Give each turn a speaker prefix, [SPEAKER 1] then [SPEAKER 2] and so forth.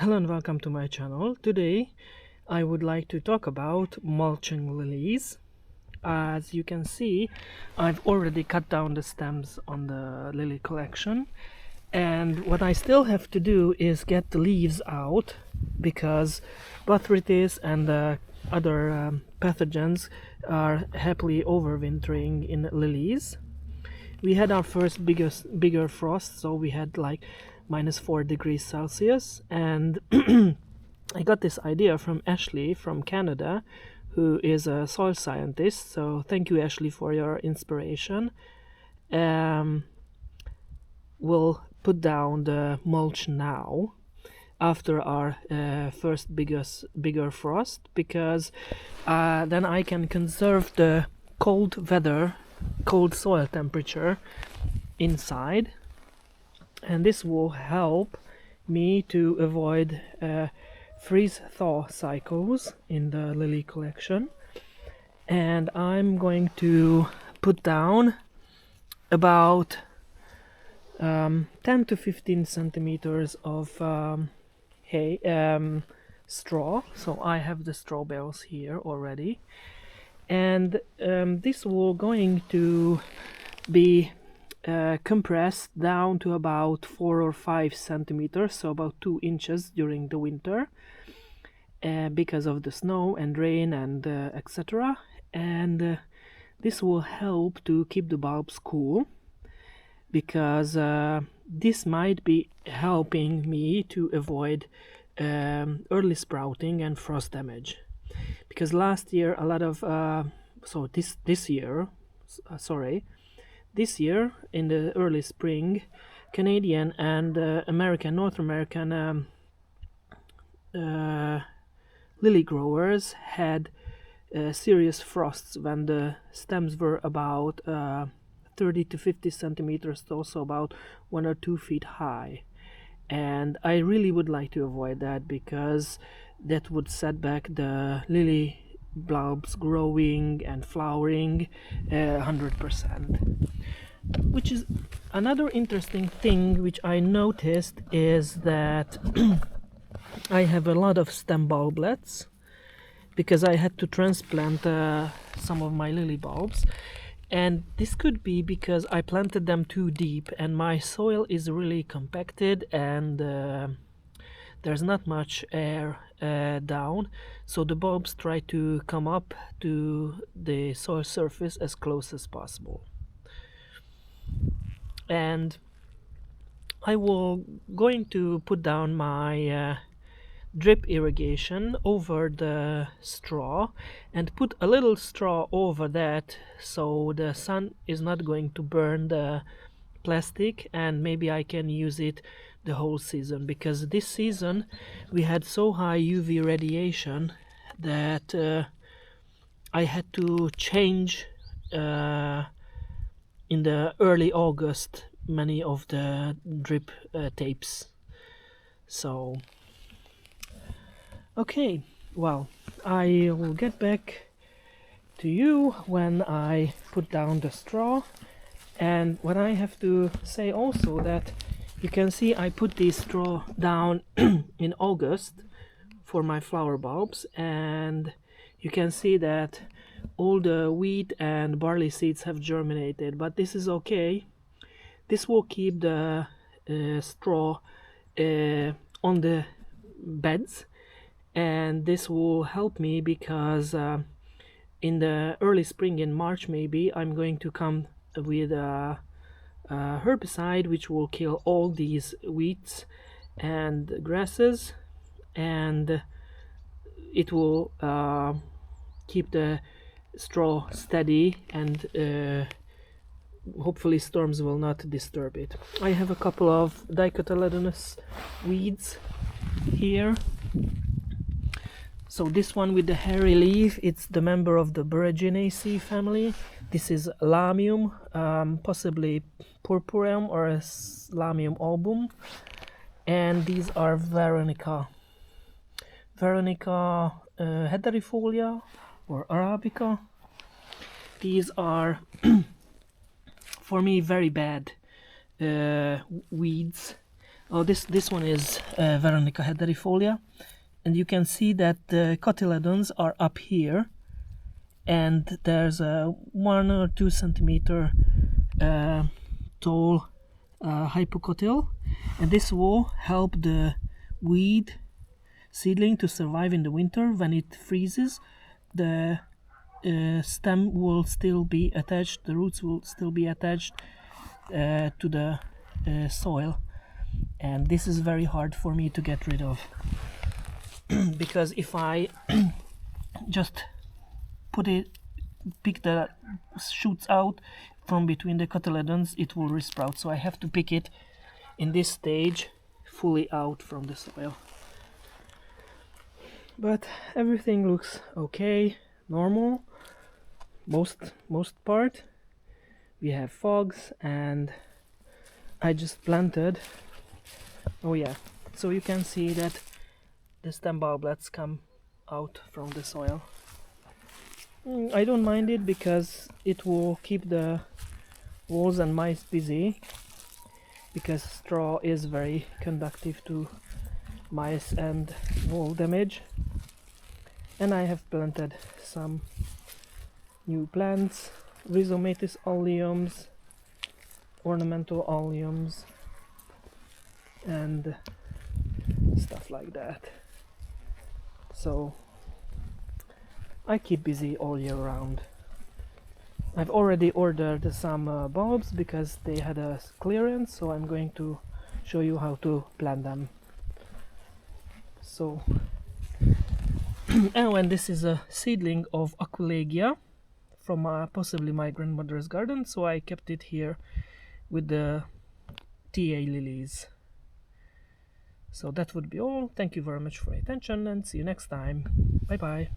[SPEAKER 1] Hello and welcome to my channel. Today I would like to talk about mulching lilies. As you can see, I've already cut down the stems on the lily collection, and what I still have to do is get the leaves out because botrytis and other pathogens are happily overwintering in lilies. We had our first bigger frost, so we had like -4 degrees Celsius, and I got this idea from Ashley from Canada, who is a soil scientist. So thank you, Ashley, for your inspiration. We'll put down the mulch now after our first bigger frost, because then I can conserve the cold soil temperature inside, and this will help me to avoid freeze-thaw cycles in the lily collection. And I'm going to put down about 10 to 15 centimeters of straw. So I have the straw bales here already, and this will going to be compressed down to about 4 or 5 centimeters, so about 2 inches during the winter, because of the snow and rain and etc. And this will help to keep the bulbs cool, because this might be helping me to avoid early sprouting and frost damage. Because last year a lot of this year in the early spring, Canadian and North American lily growers had serious frosts when the stems were about 30 to 50 centimeters, also about 1 or 2 feet high. And I really would like to avoid that, because that would set back the lily bulbs growing and flowering 100%. Which is another interesting thing which I noticed, is that I have a lot of stem bulblets, because I had to transplant some of my lily bulbs, and this could be because I planted them too deep and my soil is really compacted, and there's not much air down, so the bulbs try to come up to the soil surface as close as possible. And I will going to put down my drip irrigation over the straw, and put a little straw over that, so the sun is not going to burn the plastic, and maybe I can use it the whole season, because this season we had so high UV radiation that I had to change in the early August many of the drip tapes. So okay, well, I will get back to you when I put down the straw. And what I have to say also, that you can see I put this straw down in August for my flower bulbs, and you can see that all the wheat and barley seeds have germinated, but this is okay. This will keep the straw on the beds, and this will help me, because in the early spring, in March maybe, I'm going to come with a herbicide which will kill all these weeds and grasses, and it will keep the straw steady, and hopefully storms will not disturb it. I have a couple of dicotyledonous weeds here. So this one with the hairy leaf, it's the member of the Boraginaceae family. This is Lamium, possibly purpureum or Lamium album. And these are Veronica hederifolia or Arabica. These are for me very bad weeds. Oh, this one is Veronica hederifolia, and you can see that the cotyledons are up here, and there's a 1 or 2 centimeter tall hypocotyl, and this will help the weed seedling to survive in the winter. When it freezes, the stem will still be attached, the roots will still be attached to the soil, and this is very hard for me to get rid of because if I just pick the shoots out from between the cotyledons, it will resprout, so I have to pick it in this stage fully out from the soil. But everything looks okay, normal, most part. We have fogs, and I just planted. Oh yeah, so you can see that the stem bulblets come out from the soil. I don't mind it because it will keep the voles and mice busy, because straw is very conductive to mice and vole damage. And I have planted some new plants, Rhizomatous alliums, ornamental alliums, and stuff like that. So I keep busy all year round. I've already ordered some bulbs because they had a clearance, so I'm going to show you how to plant them. So and this is a seedling of Aquilegia from possibly my grandmother's garden, so I kept it here with the TA lilies. So that would be all. Thank you very much for your attention, and see you next time. Bye bye.